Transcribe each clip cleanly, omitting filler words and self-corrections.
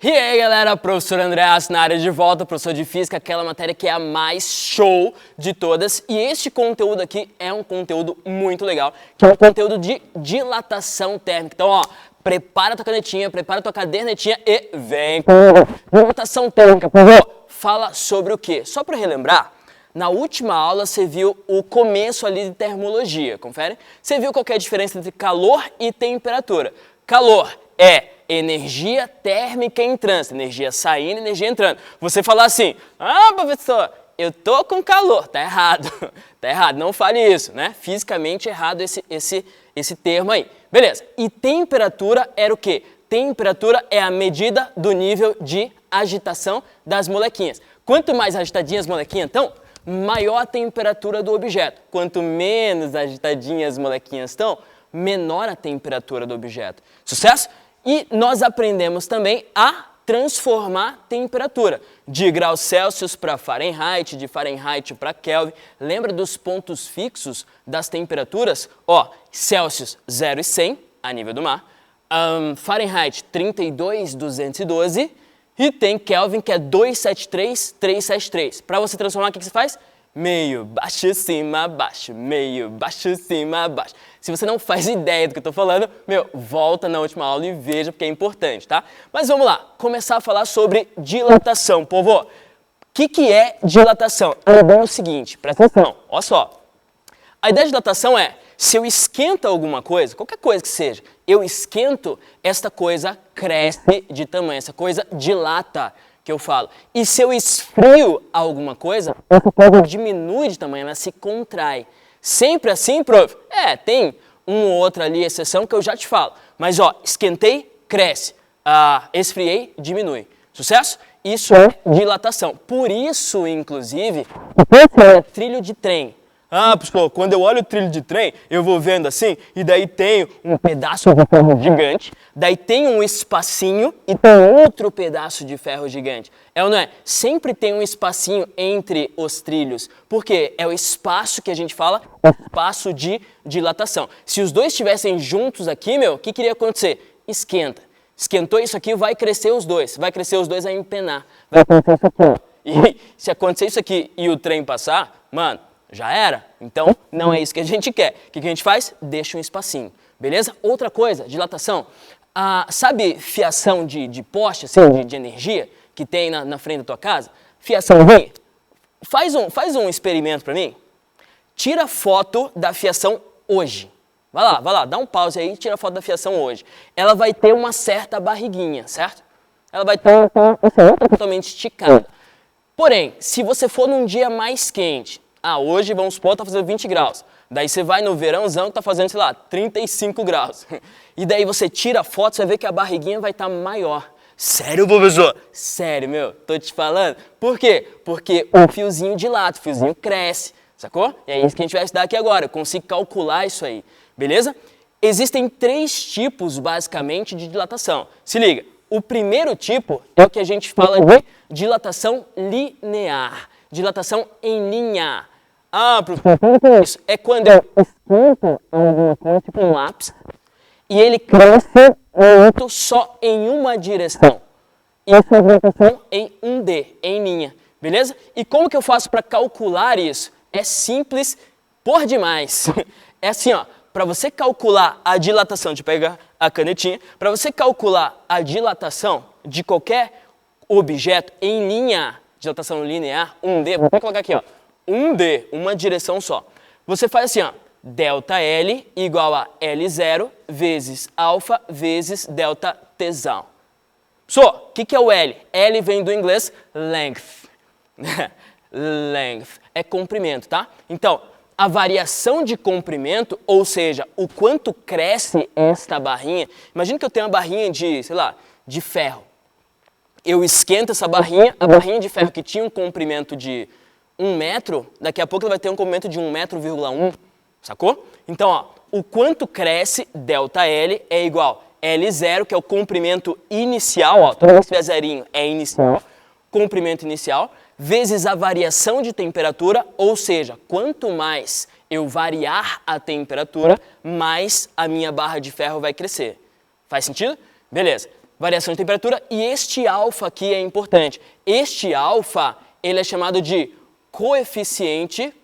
E aí galera, professor Andreas na área de volta, professor de Física, aquela matéria que é a mais show de todas. E este conteúdo aqui é um conteúdo muito legal, que é um conteúdo de dilatação térmica. Então ó, prepara tua canetinha, prepara tua cadernetinha e vem com dilatação térmica, por favor. Fala sobre o quê? Só para relembrar, na última aula você viu o começo ali de termologia, confere? Você viu qual que é a diferença entre calor e temperatura. Calor é energia térmica em trânsito, energia saindo, energia entrando. Você falar assim, professor, eu tô com calor, tá errado, tá errado, não fale isso, né? Fisicamente errado esse termo aí. Beleza, e temperatura era o quê? Temperatura é a medida do nível de agitação das molequinhas. Quanto mais agitadinhas as molequinhas estão, maior a temperatura do objeto. Quanto menos agitadinhas as molequinhas estão, menor a temperatura do objeto. Sucesso? E nós aprendemos também a transformar temperatura, de graus Celsius para Fahrenheit, de Fahrenheit para Kelvin. Lembra dos pontos fixos das temperaturas? Ó, Celsius 0 e 100, a nível do mar, Fahrenheit 32.212 e tem Kelvin que é 273.373. Para você transformar, o que você faz? Meio, baixo, cima, baixo, meio, baixo, cima, baixo. Se você não faz ideia do que eu estou falando, volta na última aula e veja porque é importante, tá? Mas vamos lá, começar a falar sobre dilatação, povo. O que é dilatação? A ideia é o seguinte, presta atenção, olha só. A ideia de dilatação é, se eu esquento alguma coisa, qualquer coisa que seja, eu esquento, esta coisa cresce de tamanho, essa coisa dilata, que eu falo. E se eu esfrio alguma coisa, essa coisa diminui de tamanho, ela se contrai. Sempre assim, prof? Tem uma ou outra ali exceção que eu já te falo. Mas ó, esquentei, cresce. Esfriei, diminui. Sucesso? Isso é dilatação. Por isso, inclusive, o trilho de trem. Pessoal, quando eu olho o trilho de trem, eu vou vendo assim, e daí tem um pedaço de ferro gigante, daí tem um espacinho e tem outro pedaço de ferro gigante. É ou não é? Sempre tem um espacinho entre os trilhos, porque é o espaço que a gente fala, o espaço de dilatação. Se os dois estivessem juntos aqui, o que iria acontecer? Esquenta. Esquentou isso aqui, vai crescer os dois. Vai crescer os dois a empenar. Vai acontecer isso aqui. E se acontecer isso aqui e o trem passar, mano, já era? Então, não é isso que a gente quer. O que a gente faz? Deixa um espacinho, beleza? Outra coisa, dilatação. Sabe fiação de poste, assim, de energia, que tem na frente da tua casa? Fiaçãozinha. Faz um experimento para mim. Tira foto da fiação hoje. Vai lá, dá um pause aí e tira foto da fiação hoje. Ela vai ter uma certa barriguinha, certo? Ela vai ter totalmente esticada. Porém, se você for num dia mais quente, hoje, vamos supor, tá fazendo 20 graus. Daí você vai no verãozão que tá fazendo, sei lá, 35 graus. E daí você tira a foto, você vai ver que a barriguinha vai estar maior. Sério, professor? Sério, tô te falando. Por quê? Porque o fiozinho dilata, o fiozinho cresce, sacou? E é isso que a gente vai estudar aqui agora. Eu consigo calcular isso aí, beleza? Existem 3 tipos, basicamente, de dilatação. Se liga, o primeiro tipo é o que a gente fala de dilatação linear. Dilatação em linha. Professor, isso é quando eu esquento alguma coisa, tipo um lápis, e ele cresce muito só em uma direção. Isso é dilatação em 1D, em linha, beleza? E como que eu faço para calcular isso? É simples por demais. É assim, ó, para você calcular a dilatação, deixa eu pegar a canetinha, para você calcular a dilatação de qualquer objeto em linha, dilatação linear, 1D, vou colocar aqui, ó, 1D, uma direção só. Você faz assim, ó, delta L igual a L0 vezes alfa vezes delta Tzão. O que é o L? L vem do inglês length. Length é comprimento, tá? Então, a variação de comprimento, ou seja, o quanto cresce esta barrinha, imagina que eu tenho uma barrinha de, sei lá, de ferro. Eu esquento essa barrinha, a barrinha de ferro que tinha um comprimento de 1 metro, daqui a pouco ela vai ter um comprimento de 1,1 m, sacou? Então, ó, o quanto cresce, delta L, é igual L0, que é o comprimento inicial, ó, toda vez que tiver zerinho é inicial, comprimento inicial, vezes a variação de temperatura, ou seja, quanto mais eu variar a temperatura, mais a minha barra de ferro vai crescer. Faz sentido? Beleza. variação de temperatura, e este alfa aqui é importante. Este alfa, ele é chamado de coeficiente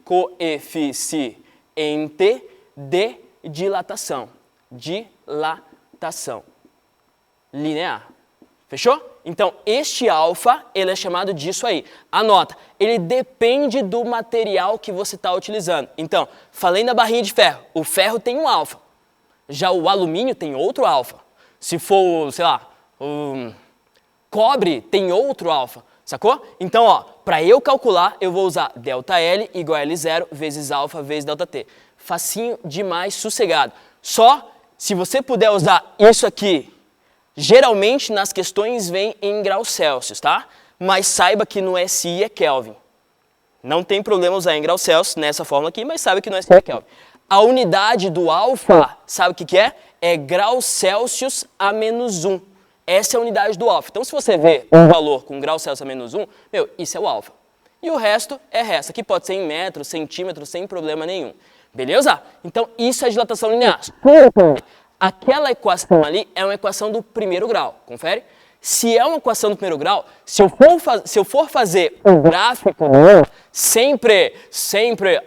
de dilatação. Dilatação linear. Fechou? Então, este alfa, ele é chamado disso aí. Anota, ele depende do material que você está utilizando. Então, falei na barrinha de ferro, o ferro tem um alfa. Já o alumínio tem outro alfa. Se for, sei lá, cobre tem outro alfa. Sacou? Então, ó, para eu calcular, eu vou usar ΔL igual a L0 vezes alfa vezes ΔT. Facinho demais, sossegado. Só se você puder usar isso aqui, geralmente nas questões vem em graus Celsius, tá? Mas saiba que no SI é Kelvin. Não tem problema usar em graus Celsius nessa fórmula aqui, mas saiba que no SI é Kelvin. A unidade do alfa, sabe o que é? É graus Celsius a menos 1. Essa é a unidade do alfa. Então, se você vê um valor com graus Celsius a menos 1, isso é o alfa. E o resto é resto. Aqui pode ser em metros, centímetros, sem problema nenhum. Beleza? Então, isso é dilatação linear. Aquela equação ali é uma equação do primeiro grau. Confere? Se é uma equação do primeiro grau, se eu for fazer um gráfico, sempre,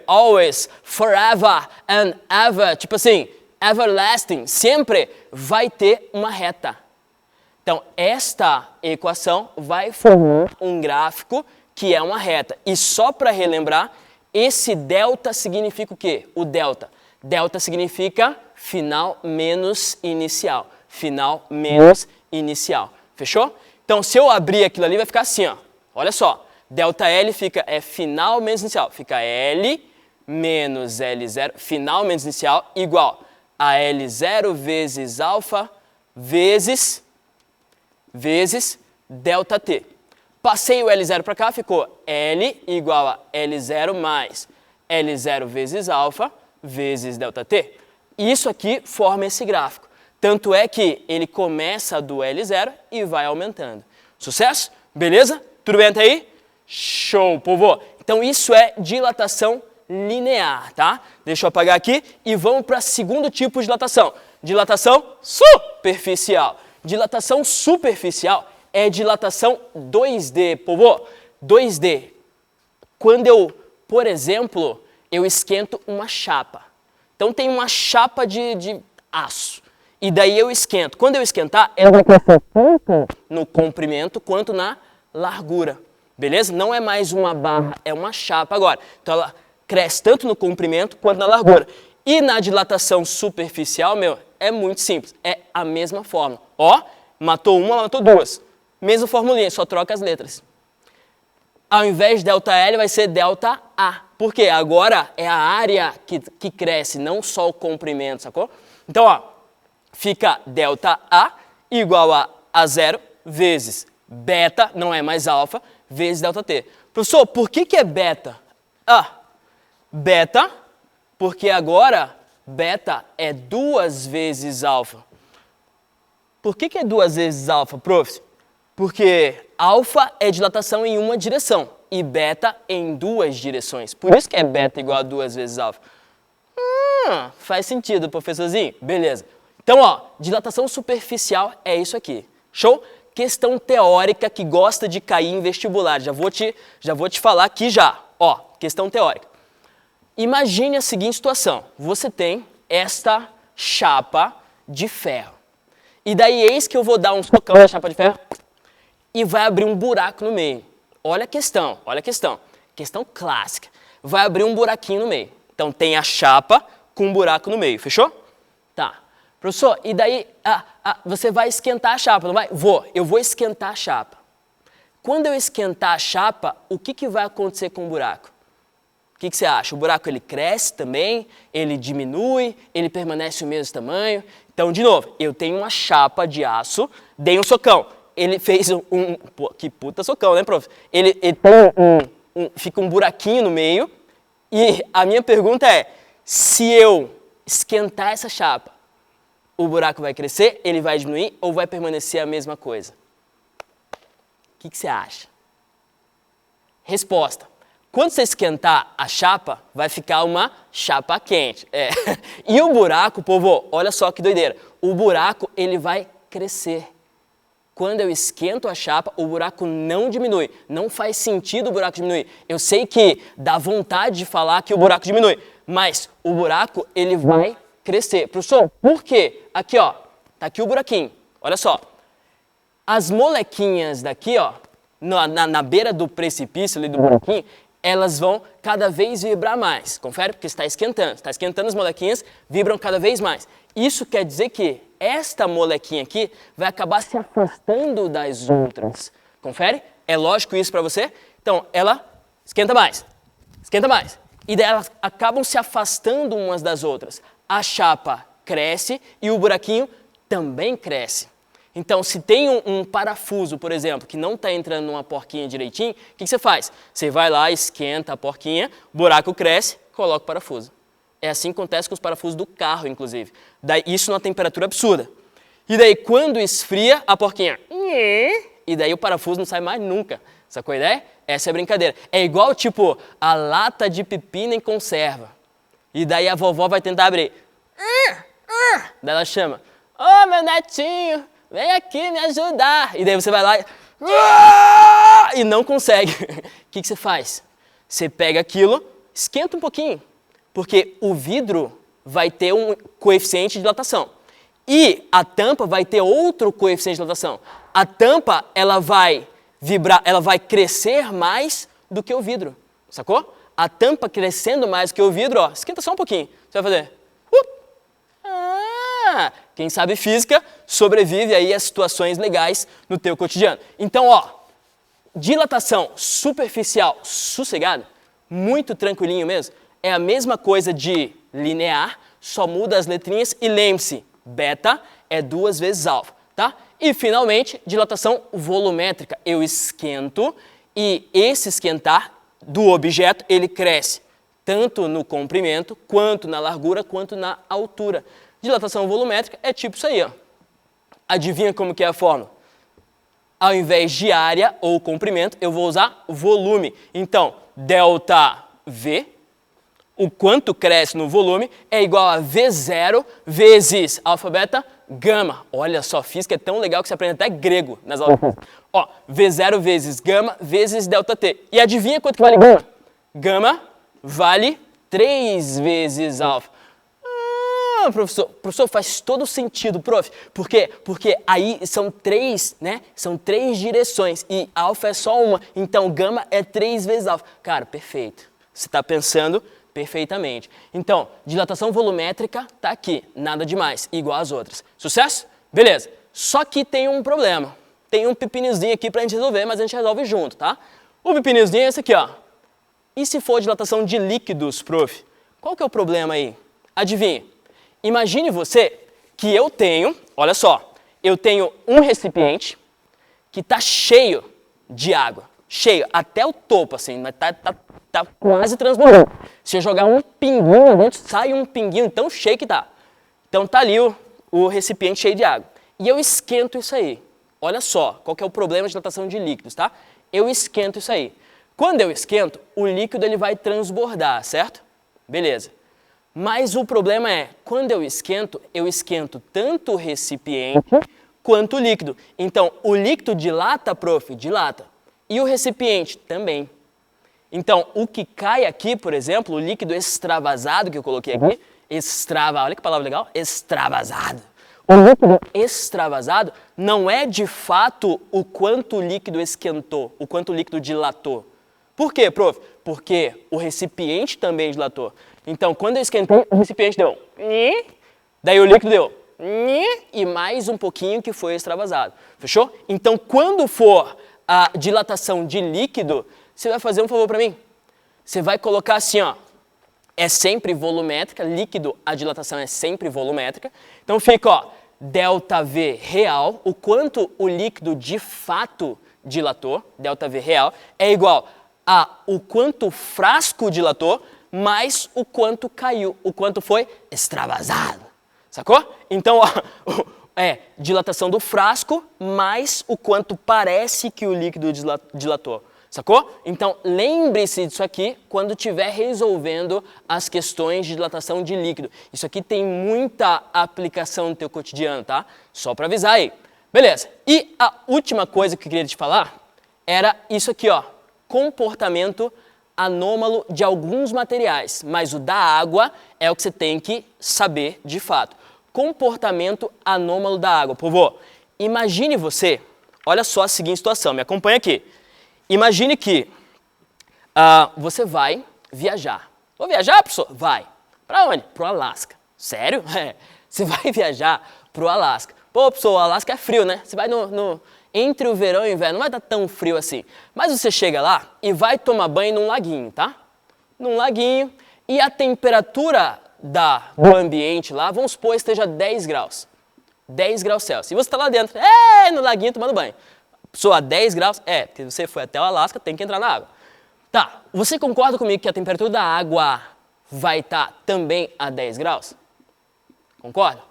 always, forever and ever, tipo assim, everlasting, sempre vai ter uma reta. Então, esta equação vai formar um gráfico que é uma reta. E só para relembrar, esse delta significa o quê? O delta. Delta significa final menos inicial. Final menos inicial. Fechou? Então, se eu abrir aquilo ali, vai ficar assim, ó. Olha só. Delta L é final menos inicial. Fica L menos L0, final menos inicial, igual a L0 vezes alfa vezes delta T. Passei o L0 para cá, ficou L igual a L0 mais L0 vezes alfa vezes delta T. Isso aqui forma esse gráfico. Tanto é que ele começa do L0 e vai aumentando. Sucesso? Beleza? Tudo bem até aí? Show, povo! Então isso é dilatação linear, tá? Deixa eu apagar aqui e vamos para o segundo tipo de dilatação. Dilatação superficial. Dilatação superficial é dilatação 2D, povo. 2D. Quando eu, por exemplo, eu esquento uma chapa. Então tem uma chapa de aço. E daí eu esquento. Quando eu esquentar, ela vai crescer tanto no comprimento quanto na largura. Beleza? Não é mais uma barra, é uma chapa agora. Então ela cresce tanto no comprimento quanto na largura. E na dilatação superficial, é muito simples. É a mesma fórmula. Ó, matou uma, matou duas. Mesma formulinha, só troca as letras. Ao invés de delta L, vai ser delta A. Por quê? Agora é a área que cresce, não só o comprimento, sacou? Então, ó, fica delta A igual a A0 vezes beta, não é mais alfa, vezes delta T. Professor, por que é beta? Beta, porque agora beta é 2 vezes alfa. Por que é 2 vezes alfa, prof? Porque alfa é dilatação em uma direção e beta em 2 direções. Por isso que é beta igual a 2 vezes alfa. Faz sentido, professorzinho? Beleza. Então, ó, dilatação superficial é isso aqui. Show? Questão teórica que gosta de cair em vestibular. Já vou te falar aqui já. Ó, questão teórica. Imagine a seguinte situação. Você tem esta chapa de ferro. E daí eis que eu vou dar um socão na chapa de ferro e vai abrir um buraco no meio. Olha a questão, olha a questão. Questão clássica. Vai abrir um buraquinho no meio. Então tem a chapa com um buraco no meio, fechou? Tá. Professor, e daí você vai esquentar a chapa, não vai? Eu vou esquentar a chapa. Quando eu esquentar a chapa, o que vai acontecer com o buraco? O que você acha? O buraco ele cresce também? Ele diminui? Ele permanece o mesmo tamanho? Então, de novo, eu tenho uma chapa de aço, dei um socão. Ele fez pô, que puta socão, né, prof? Ele tem fica um buraquinho no meio. E a minha pergunta é, se eu esquentar essa chapa, o buraco vai crescer, ele vai diminuir ou vai permanecer a mesma coisa? O que você acha? Resposta. Quando você esquentar a chapa, vai ficar uma chapa quente. E o buraco, povo, olha só que doideira. O buraco, ele vai crescer. Quando eu esquento a chapa, o buraco não diminui. Não faz sentido o buraco diminuir. Eu sei que dá vontade de falar que o buraco diminui, mas o buraco, ele vai crescer. Professor, por quê? Aqui, ó, tá aqui o buraquinho. Olha só. As molequinhas daqui, ó, na beira do precipício ali do buraquinho, elas vão cada vez vibrar mais. Confere? Porque está esquentando. Está esquentando, as molequinhas vibram cada vez mais. Isso quer dizer que esta molequinha aqui vai acabar se afastando das outras. Confere? É lógico isso para você? Então, ela esquenta mais. Esquenta mais. E daí elas acabam se afastando umas das outras. A chapa cresce e o buraquinho também cresce. Então, se tem um parafuso, por exemplo, que não está entrando numa porquinha direitinho, o que você faz? Você vai lá, esquenta a porquinha, o buraco cresce, coloca o parafuso. É assim que acontece com os parafusos do carro, inclusive. Daí, isso numa temperatura absurda. E daí, quando esfria, a porquinha... E daí o parafuso não sai mais nunca. Sacou a ideia? Essa é a brincadeira. É igual, tipo, a lata de pepino em conserva. E daí a vovó vai tentar abrir. Daí ela chama. Ô, meu netinho, vem aqui me ajudar. E daí você vai lá e não consegue. O que você faz? Você pega aquilo, esquenta um pouquinho. Porque o vidro vai ter um coeficiente de dilatação. E a tampa vai ter outro coeficiente de dilatação. A tampa, ela vai vibrar, ela vai crescer mais do que o vidro. Sacou? A tampa crescendo mais do que o vidro, ó, esquenta só um pouquinho. Você vai fazer... Quem sabe física sobrevive aí a situações legais no teu cotidiano. Então, ó, dilatação superficial sossegada, muito tranquilinho mesmo, é a mesma coisa de linear, só muda as letrinhas e lembre-se, beta é 2 vezes alfa, tá? E finalmente, dilatação volumétrica, eu esquento e esse esquentar do objeto, ele cresce tanto no comprimento, quanto na largura, quanto na altura. Dilatação volumétrica é tipo isso aí, ó. Adivinha como que é a fórmula? Ao invés de área ou comprimento, eu vou usar volume. Então, delta V, o quanto cresce no volume, é igual a V0 vezes alfa, beta, gama. Olha só, física é tão legal que você aprende até grego nas aulas. Ó, V0 vezes gama vezes delta T. E adivinha quanto que vale gama? Gama vale 3 vezes alfa. Professor, faz todo sentido, prof. Por quê? Porque aí são 3, né? São 3 direções e alfa é só uma. Então, gama é 3 vezes alfa. Cara, perfeito. Você está pensando perfeitamente. Então, dilatação volumétrica tá aqui. Nada demais, igual às outras. Sucesso? Beleza. Só que tem um problema. Tem um pepinozinho aqui pra gente resolver, mas a gente resolve junto, tá? O pepinozinho é esse aqui, ó. E se for dilatação de líquidos, prof? Qual que é o problema aí? Adivinha. Imagine você que eu tenho, olha só, eu tenho um recipiente que está cheio de água, cheio, até o topo assim, mas tá quase transbordando. Se eu jogar um pinguinho dentro, sai um pinguinho tão cheio que tá. Então tá ali o recipiente cheio de água. E eu esquento isso aí. Olha só, qual que é o problema de dilatação de líquidos, tá? Eu esquento isso aí. Quando eu esquento, o líquido ele vai transbordar, certo? Beleza. Mas o problema é, quando eu esquento tanto o recipiente quanto o líquido. Então, o líquido dilata, prof? Dilata. E o recipiente também. Então, o que cai aqui, por exemplo, o líquido extravasado que eu coloquei aqui, olha que palavra legal, extravasado. O líquido extravasado não é de fato o quanto o líquido esquentou, o quanto o líquido dilatou. Por quê, prof? Porque o recipiente também dilatou. Então, quando eu esquentei, o recipiente deu daí o líquido deu e mais um pouquinho que foi extravasado. Fechou? Então, quando for a dilatação de líquido, você vai fazer um favor para mim. Você vai colocar assim, ó, é sempre volumétrica, líquido, a dilatação é sempre volumétrica. Então, fica, ó, delta V real, o quanto o líquido de fato dilatou, delta V real, é igual a o quanto o frasco dilatou, mais o quanto caiu, o quanto foi extravasado. Sacou? Então, ó, dilatação do frasco mais o quanto parece que o líquido dilatou. Sacou? Então, lembre-se disso aqui quando estiver resolvendo as questões de dilatação de líquido. Isso aqui tem muita aplicação no teu cotidiano, tá? Só para avisar aí. Beleza. E a última coisa que eu queria te falar era isso aqui, ó. Comportamento anômalo de alguns materiais, mas o da água é o que você tem que saber de fato. Comportamento anômalo da água. Povo, imagine você, olha só a seguinte situação, me acompanha aqui. Imagine que você vai viajar. Vou viajar, professor? Vai. Para onde? Pro Alasca. Sério? É. Você vai viajar pro Alasca. Pô, professor, o Alasca é frio, né? Você vai entre o verão e o inverno, não vai estar tão frio assim. Mas você chega lá e vai tomar banho num laguinho, tá? Num laguinho, e a temperatura do ambiente lá, vamos supor, esteja 10 graus. 10 graus Celsius. E você está lá dentro, no laguinho tomando banho. Pessoa, 10 graus, porque você foi até o Alasca, tem que entrar na água. Tá, você concorda comigo que a temperatura da água vai estar também a 10 graus? Concorda?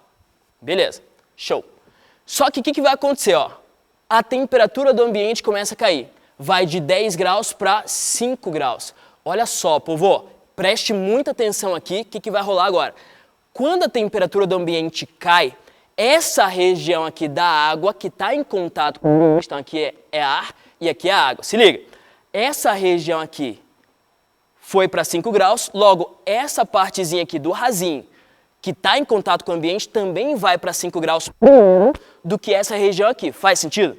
Beleza, show. Só que o que vai acontecer, ó? A temperatura do ambiente começa a cair. Vai de 10 graus para 5 graus. Olha só, povo, preste muita atenção aqui, o que vai rolar agora? Quando a temperatura do ambiente cai, essa região aqui da água que está em contato com o ambiente, então aqui é ar e aqui é água. Se liga, essa região aqui foi para 5 graus, logo essa partezinha aqui do rasinho que está em contato com o ambiente também vai para 5 graus do que essa região aqui. Faz sentido?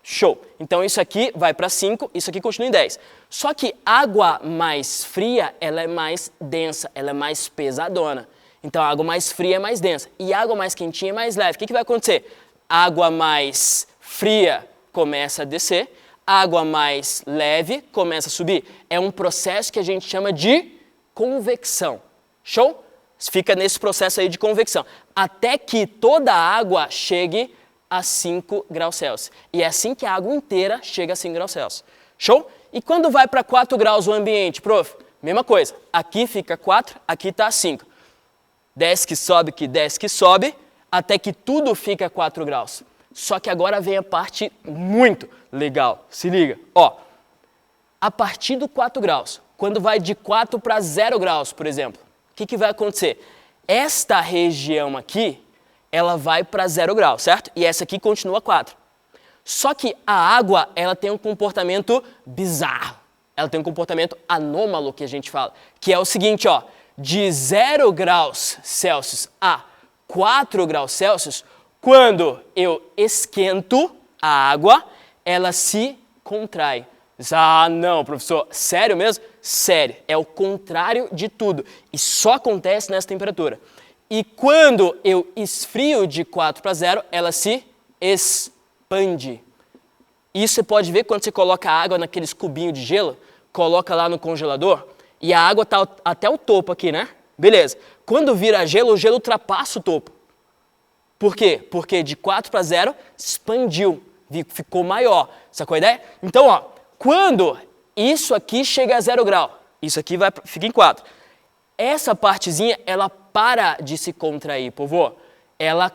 Show! Então isso aqui vai para 5, isso aqui continua em 10. Só que água mais fria, ela é mais densa, ela é mais pesadona. Então a água mais fria é mais densa e a água mais quentinha é mais leve. O que vai acontecer? A água mais fria começa a descer, a água mais leve começa a subir. É um processo que a gente chama de convecção. Show? Fica nesse processo aí de convecção, até que toda a água chegue a 5 graus Celsius. E é assim que a água inteira chega a 5 graus Celsius. Show? E quando vai para 4 graus o ambiente, prof? Mesma coisa. Aqui fica 4, aqui está 5. Desce que sobe, até que tudo fica a 4 graus. Só que agora vem a parte muito legal. Se liga. Ó, a partir do 4 graus, quando vai de 4 para 0 graus, por exemplo, o que vai acontecer? Esta região aqui, ela vai para 0 graus, certo? E essa aqui continua 4. Só que a água, ela tem um comportamento bizarro. Ela tem um comportamento anômalo, que a gente fala. Que é o seguinte, ó. De 0 graus Celsius a 4 graus Celsius, quando eu esquento a água, ela se contrai. Ah, não, professor, sério mesmo? Sério, é o contrário de tudo e só acontece nessa temperatura. E quando eu esfrio de 4 para 0, ela se expande. Isso você pode ver quando você coloca a água naqueles cubinhos de gelo, coloca lá no congelador e a água está até o topo aqui, né? Beleza. Quando vira gelo, o gelo ultrapassa o topo. Por quê? Porque de 4 para 0 expandiu, ficou maior. Sacou a ideia? Então, ó, quando isso aqui chega a 0 grau, isso aqui fica em 4. Essa partezinha, ela para de se contrair, povo. Ela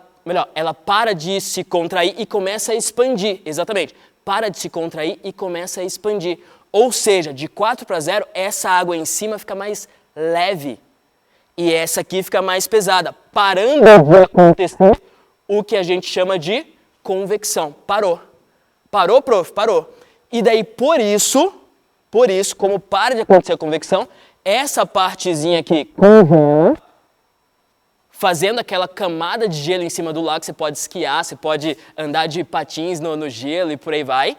para de se contrair e começa a expandir, exatamente. Para de se contrair e começa a expandir. Ou seja, de 4 para 0, essa água em cima fica mais leve. E essa aqui fica mais pesada, parando de acontecer o que a gente chama de convecção. Parou. Parou, prof? Parou. E daí, por isso, como para de acontecer a convecção, essa partezinha aqui, fazendo aquela camada de gelo em cima do lago, você pode esquiar, você pode andar de patins no gelo e por aí vai.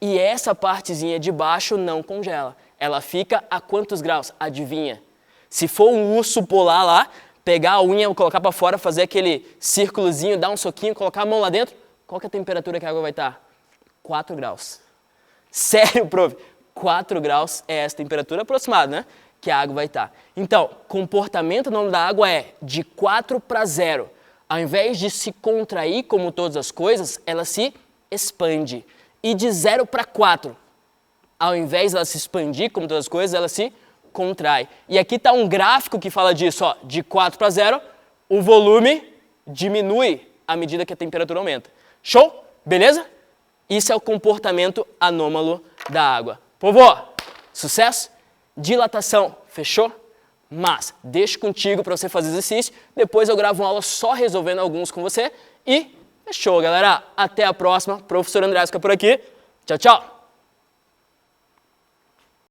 E essa partezinha de baixo não congela. Ela fica a quantos graus? Adivinha? Se for um urso polar lá, pegar a unha, colocar para fora, fazer aquele círculozinho, dar um soquinho, colocar a mão lá dentro, qual que é a temperatura que a água vai estar? 4 graus. Sério, prof? 4 graus é essa temperatura aproximada, né? Que a água vai estar. Então, comportamento no da água é de 4 para 0. Ao invés de se contrair como todas as coisas, ela se expande. E de 0 para 4, ao invés de ela se expandir como todas as coisas, ela se contrai. E aqui está um gráfico que fala disso, ó. De 4 para 0, o volume diminui à medida que a temperatura aumenta. Show? Beleza? Isso é o comportamento anômalo da água. Povo, sucesso? Dilatação, fechou? Mas deixo contigo para você fazer exercício, depois eu gravo uma aula só resolvendo alguns com você e Fechou, galera. Até a próxima. Professor André fica por aqui. Tchau, tchau.